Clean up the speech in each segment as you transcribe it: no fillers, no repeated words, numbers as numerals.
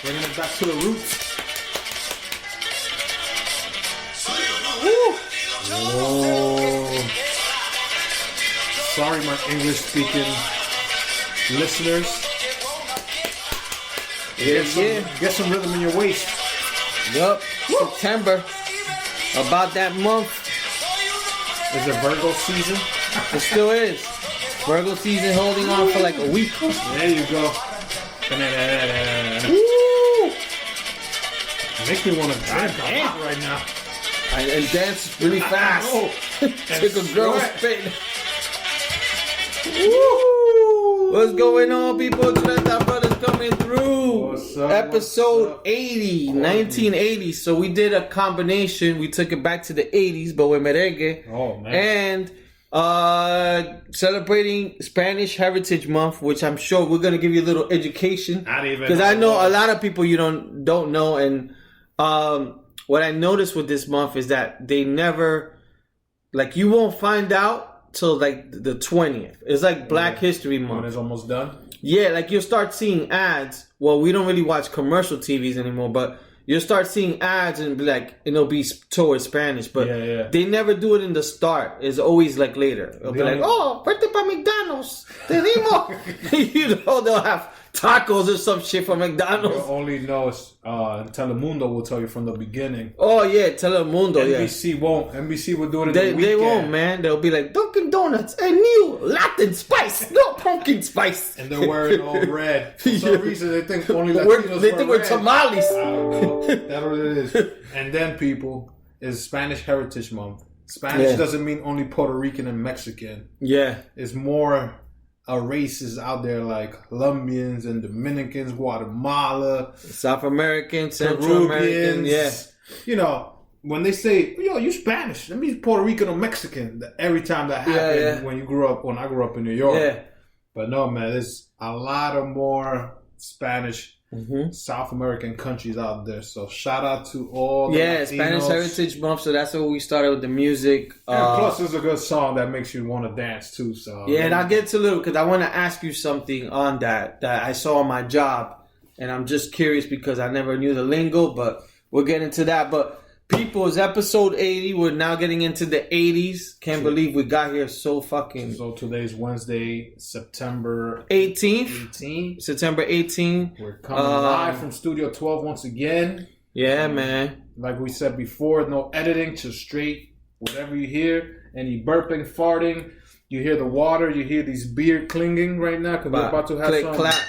Bringing it back to the roots. Oh. Sorry, my English-speaking listeners. Get some rhythm in your waist. Yup. September. About that month. Is it Virgo season? It still is. Virgo season holding on for like a week. There you go. Woo! Makes me want to dance right now. And dance really fast. Take a girl spin. Woo! What's going on, people? Trinidad Brothers coming through. What's up? Episode 80, 1980. So we did a combination. We took it back to the 80s, but with merengue. Oh, man. And celebrating Spanish Heritage Month, which I'm sure we're gonna give you a little education. Because I know a lot of people you don't know. And what I noticed with this month is that they never, like, you won't find out till like the 20th. It's like Black History Month. When it's almost done. Yeah, like you'll start seeing ads. Well, we don't really watch commercial TVs anymore, but you'll start seeing ads and be like, and it'll be towards Spanish, but they never do it in the start. It's always like later. It'll be like, oh, vete pa McDonald's. Tenemos. You know, they'll have tacos or some shit from McDonald's. You only know Telemundo will tell you from the beginning. Oh yeah, Telemundo. NBC won't. NBC will do it in the weekend. They won't, man. They'll be like, Dunkin' Donuts, a new Latin spice, no pumpkin spice. And they're wearing all red. For some reason, they think only Latinos They think we're tamales. I don't know. That's what it is. And then, people, is Spanish Heritage Month. Spanish doesn't mean only Puerto Rican and Mexican. Yeah. It's more races out there like Colombians and Dominicans, Guatemala, South American, Central American, You know, when they say, yo, you Spanish, that means Puerto Rican or Mexican. Every time that happened when I grew up in New York. Yeah. But no, man, there's a lot of more Spanish South American countries out there. So shout out to all the Latinos. Spanish Heritage Month. So that's what we started with the music. And plus, it's a good song that makes you want to dance too. So and I'll get to a little because I want to ask you something on that I saw on my job, and I'm just curious because I never knew the lingo. But we'll get into that. But people, it's episode 80. We're now getting into the 80s. Can't believe we got here so fucking. So today's Wednesday, September 18th. September 18th. We're coming live from Studio 12 once again. Yeah, man. Like we said before, no editing, just straight whatever you hear. Any burping, farting. You hear the water. You hear these beer clinging right now because we're about to have some clack.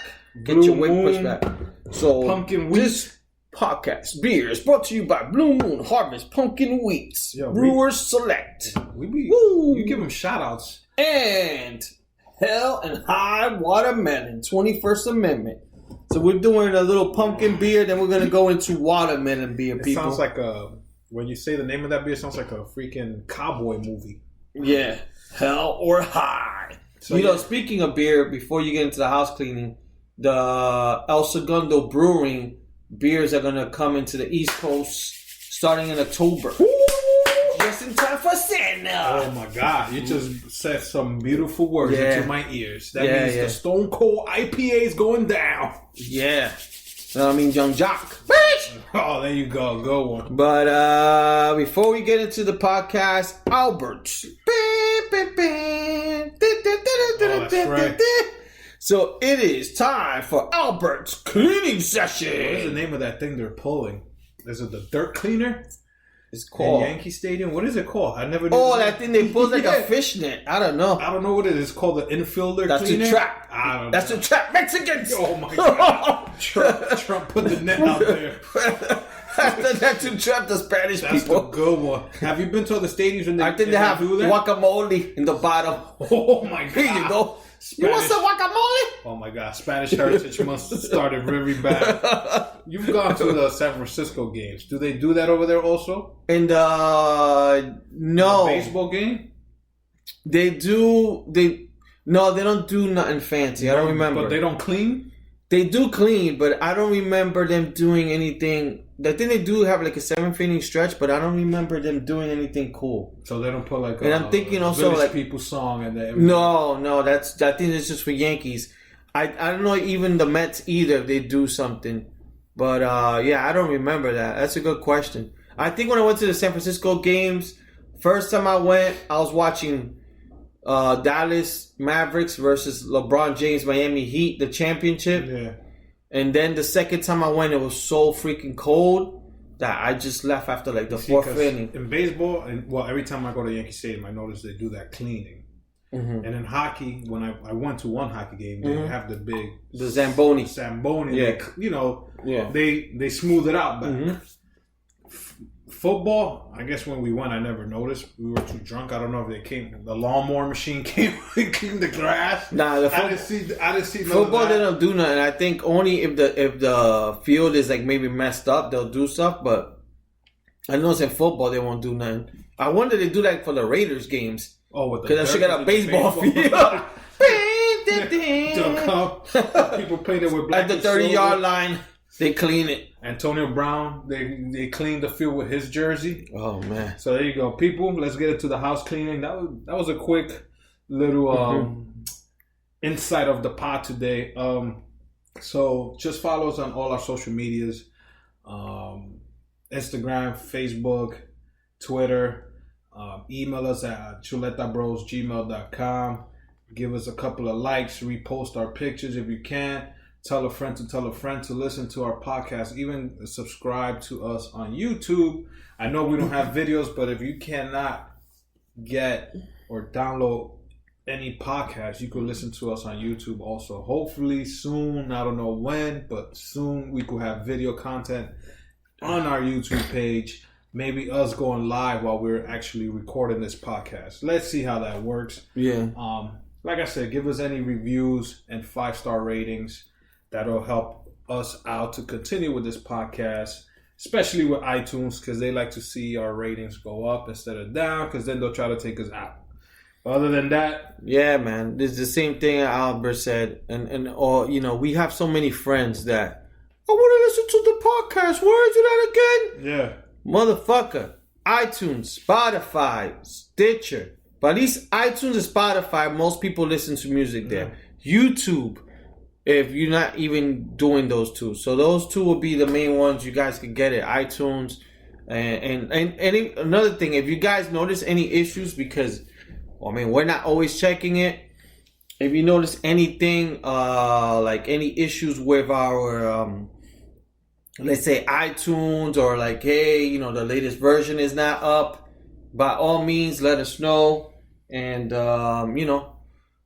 Get your weight pushed back. So pumpkin wheat. Podcast beers brought to you by Blue Moon Harvest Pumpkin Wheats. Brewers Select. You give them shout outs. And Hell and High Watermelon, 21st Amendment. So we're doing a little pumpkin beer, then we're going to go into watermelon beer, people. It sounds like when you say the name of that beer, it sounds like a freaking cowboy movie. Yeah. Hell or High. So, know, speaking of beer, before you get into the house cleaning, the El Segundo Brewing beers are going to come into the East Coast starting in October. Ooh, just in time for Santa. Oh my God. You just said some beautiful words into my ears. That means the Stone Cold IPA is going down. Yeah. I mean, Young Jock. Bitch! Oh, there you go. Go one. But before we get into the podcast, Albert's. That's right. So it is time for Albert's cleaning session. What is the name of that thing they're pulling? Is it the dirt cleaner? It's called Yankee Stadium. What is it called? I never knew. Oh, that thing they pull like a fishnet. I don't know. I don't know what it is. It's called the infielder That's cleaner. That's the trap. I don't know. That's the trap. Mexicans. Oh my God. Trump put the net out there. That's to trap the Spanish That's people. That's the good one. Have you been to the stadiums when I think they have guacamole in the bottom. Oh my God. Here you go. Spanish. You want some guacamole? Oh my God. Spanish Heritage must have started very bad. You've gone to the San Francisco games. Do they do that over there also? And no. The baseball game? They do. No, they don't do nothing fancy. I don't remember. But they don't clean? They do clean, but I don't remember them doing anything. I think they do have like a 7th inning stretch, but I don't remember them doing anything cool. So they don't put like I'm thinking also Village like People song and that. No, I think it's just for Yankees. I don't know even the Mets either if they do something. But I don't remember that. That's a good question. I think when I went to the San Francisco games, first time I went, I was watching Dallas Mavericks versus LeBron James Miami Heat, the championship. Yeah. And then the second time I went, it was so freaking cold that I just left after like the fourth inning. In baseball, every time I go to Yankee Stadium, I notice they do that cleaning. Mm-hmm. And in hockey, when I went to one hockey game, they have the Zamboni. Yeah. They smooth it out, but football, I guess when we went, I never noticed. We were too drunk. I don't know if the lawnmower machine came clean the grass. Nah, I didn't see football. They don't do nothing. I think only if the field is like maybe messed up, they'll do stuff. But I know in football they won't do nothing. I wonder if they do that for the Raiders games. Oh, because I should got a baseball field. People paint it with black at the 30-yard line. They clean it. Antonio Brown, they cleaned the field with his jersey. Oh man! So there you go, people. Let's get into the house cleaning. That was a quick little insight of the pod today. So just follow us on all our social medias: Instagram, Facebook, Twitter. Email us at chuletabros@gmail.com. Give us a couple of likes. Repost our pictures if you can. Tell a friend to listen to our podcast. Even subscribe to us on YouTube. I know we don't have videos, but if you cannot get or download any podcast, you could listen to us on YouTube also. Hopefully soon, I don't know when, but soon we could have video content on our YouTube page. Maybe us going live while we're actually recording this podcast. Let's see how that works. Yeah. Like I said, give us any reviews and 5-star ratings. That'll help us out to continue with this podcast, especially with iTunes, because they like to see our ratings go up instead of down, because then they'll try to take us out. Other than that, yeah, man, it's the same thing Albert said, and we have so many friends that I want to listen to the podcast. Where is it at again? Yeah, motherfucker. iTunes, Spotify, Stitcher, but at least iTunes and Spotify, most people listen to music there. YouTube. If you're not even doing those two. So those two will be the main ones you guys can get at iTunes. And another thing, if you guys notice any issues, because, we're not always checking it. If you notice anything, like any issues with our, let's say iTunes, or like, hey, the latest version is not up, by all means, let us know. And,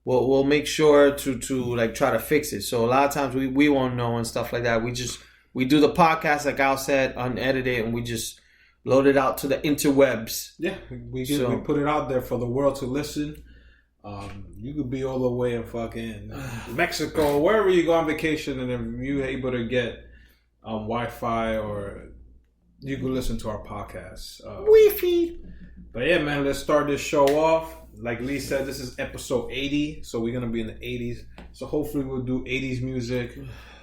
We'll make sure to like try to fix it. So a lot of times we won't know and stuff like that. We do the podcast like Al said, unedited, and we just load it out to the interwebs. Yeah, we put it out there for the world to listen. You could be all the way in fucking Mexico, wherever you go on vacation, and if you're able to get Wi-Fi, or you can listen to our podcast. Wi-Fi. But yeah, man, let's start this show off. Like Lee said, this is episode 80, so we're going to be in the 80s. So hopefully we'll do 80s music.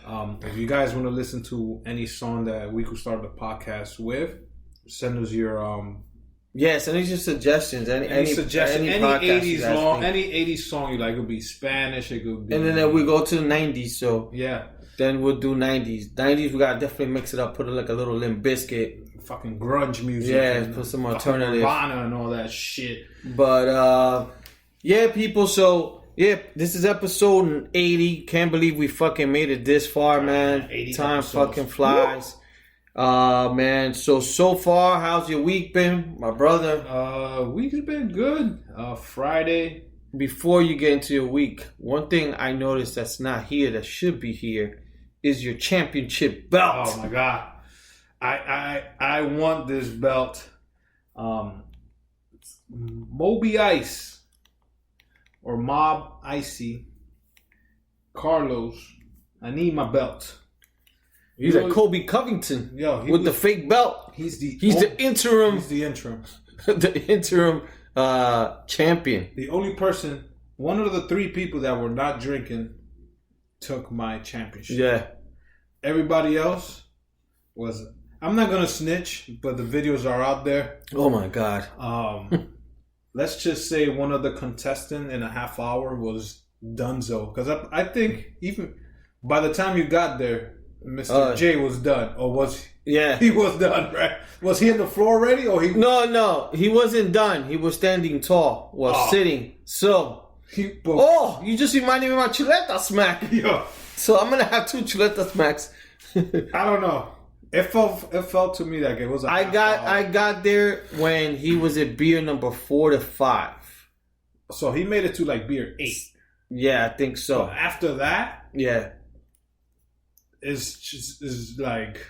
If you guys want to listen to any song that we could start the podcast with, send us your... send us your suggestions. Any suggestion, any 80s song, any 80s song you like. It could be Spanish, it could be... And then we go to the 90s, so... Yeah. Then we'll do 90s. 90s, we got to definitely mix it up, put like a little Limp Bizkit. Fucking grunge music. Yeah, put some alternative. Nirvana and all that shit. But, people, so, this is episode 80. Can't believe we fucking made it this far, man. 80 Time episodes. Fucking flies. Man, so far, how's your week been, my brother? Week has been good. Friday. Before you get into your week, one thing I noticed that's not here, that should be here, is your championship belt. Oh, my God. I want this belt. Moby Ice or Mob Icy Carlos, I need my belt. He's like Kobe Covington, with the fake belt. He's the interim. He's the interim. The interim champion. The only person, one of the 3 people that were not drinking, took my championship. Yeah. Everybody else was. I'm not gonna snitch, but the videos are out there. Oh my God. Let's just say one of the contestants in a half hour was Dunzo. Because I think even by the time you got there, Mr. J was done. Or was he? Yeah. He was done, right? Was he on the floor already? Or he? No. He wasn't done. He was standing tall. Sitting. So. You just reminded me of my chuleta smack. Yeah. So I'm going to have 2 chuleta smacks. I don't know. It felt to me like it was I got there when he was at beer number 4 to 5. So he made it to like beer 8. Yeah, I think so. But after that, yeah, is like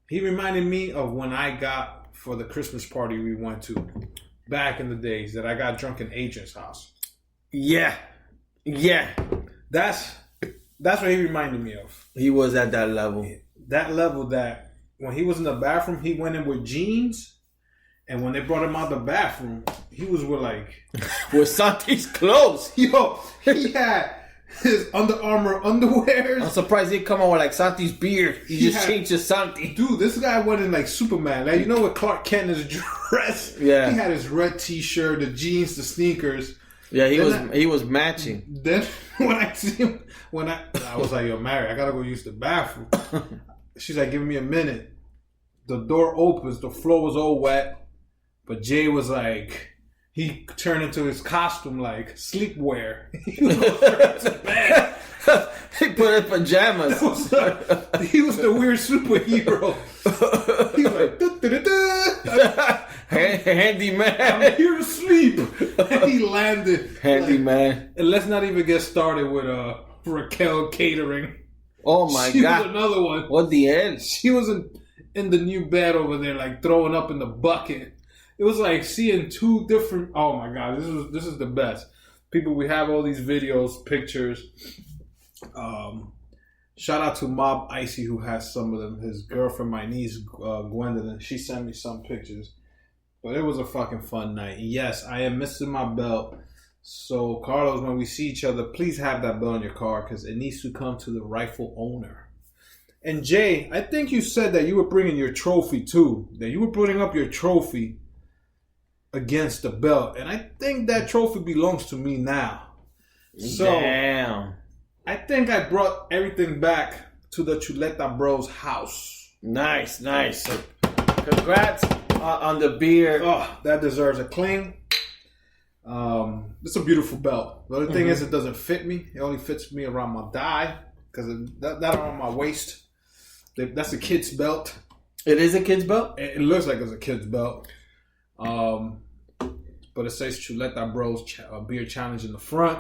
he reminded me of when I got for the Christmas party we went to back in the days that I got drunk in Agent's house. Yeah. That's what he reminded me of. He was at that level. That level that when he was in the bathroom, he went in with jeans. And when they brought him out the bathroom, he was with Santi's clothes. Yo, he had his Under Armour underwears. I'm surprised he didn't come out with like Santi's beard. He just changed to Santi. Dude, this guy went in like Superman. Like, you know what Clark Kent is dressed? Yeah. He had his red t-shirt, the jeans, the sneakers. Yeah, he was matching. Then when I see him, I was like, yo, Mary, I gotta go use the bathroom. She's like, give me a minute. The door opens, the floor was all wet. But Jay was like, he turned into his costume like sleepwear. He was to bed. He put in pajamas. He was the weird superhero. He was like, handyman. I'm here to sleep. And he landed. Handyman. Like, and let's not even get started with Raquel Catering. Oh my God. She was another one. What the hell? She was in the new bed over there, like throwing up in the bucket. It was like seeing 2 different. Oh my God, this is the best. People, we have all these videos, pictures. Shout out to Mob Icy who has some of them. His girlfriend, my niece Gwendolyn, she sent me some pictures. But it was a fucking fun night. Yes, I am missing my belt. So Carlos, when we see each other, please have that belt in your car because it needs to come to the rightful owner. And Jay, I think you said that you were bringing your trophy too. That you were putting up your trophy against the belt, and I think that trophy belongs to me now. So, damn. I think I brought everything back to the Chuleta Bros house. Nice. Congrats on the beer. Oh, that deserves a cling. It's a beautiful belt. The only thing is it doesn't fit me. It only fits me around my thigh because that around my waist. That's a kid's belt. It is a kid's belt? It looks like it's a kid's belt. But it says Chuleta Bros Beer Challenge in the front.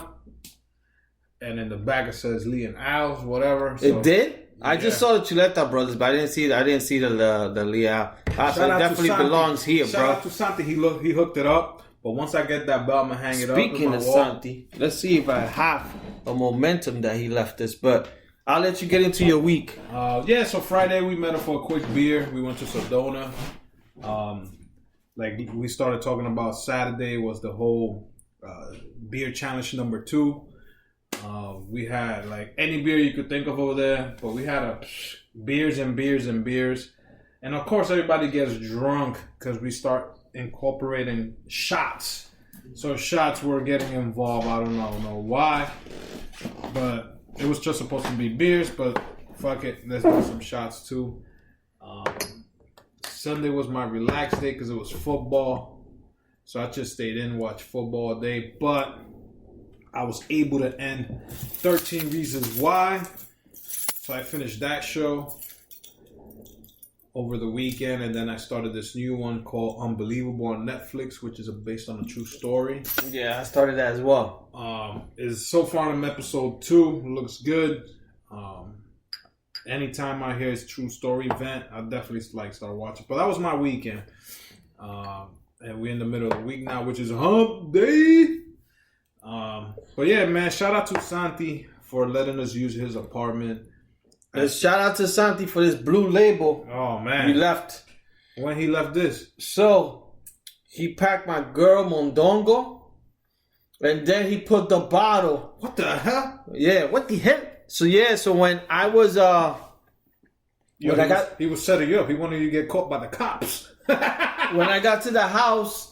And in the back it says Lee and Al's, whatever. So, it did? I just saw the Chuleta Brothers, but I didn't see the Lee Al. So it definitely belongs here, bro. Shout out to Santi. He hooked it up. But once I get that belt, I'm going to hang it up. Speaking of Santi, let's see if I have a momentum that he left us. But I'll let you get into your week. So Friday we met up for a quick beer. We went to Sedona. Like we started talking about Saturday was the whole beer challenge number 2. We had like any beer you could think of over there, but we had beers and beers and beers. And of course everybody gets drunk because we start incorporating shots. So shots were getting involved. I don't know why, but it was just supposed to be beers, but fuck it, let's do some shots too. Sunday was my relaxed day because it was football. So I just stayed in and watched football all day. But I was able to end 13 Reasons Why. So I finished that show over the weekend. And then I started this new one called Unbelievable on Netflix, which is based on a true story. Yeah, I started that as well. Is so far in episode 2. Looks good. Anytime I hear his true story event, I definitely start watching. But that was my weekend. And we're in the middle of the week now, which is hump day. But yeah, man, shout out to Santi for letting us use his apartment. Shout out to Santi for this blue label. Oh, man. He left. When he left this? So, he packed my girl Mondongo. And then he put the bottle. What the hell? Yeah, what the hell? So when I was he was setting you up. He wanted you to get caught by the cops. When I got to the house,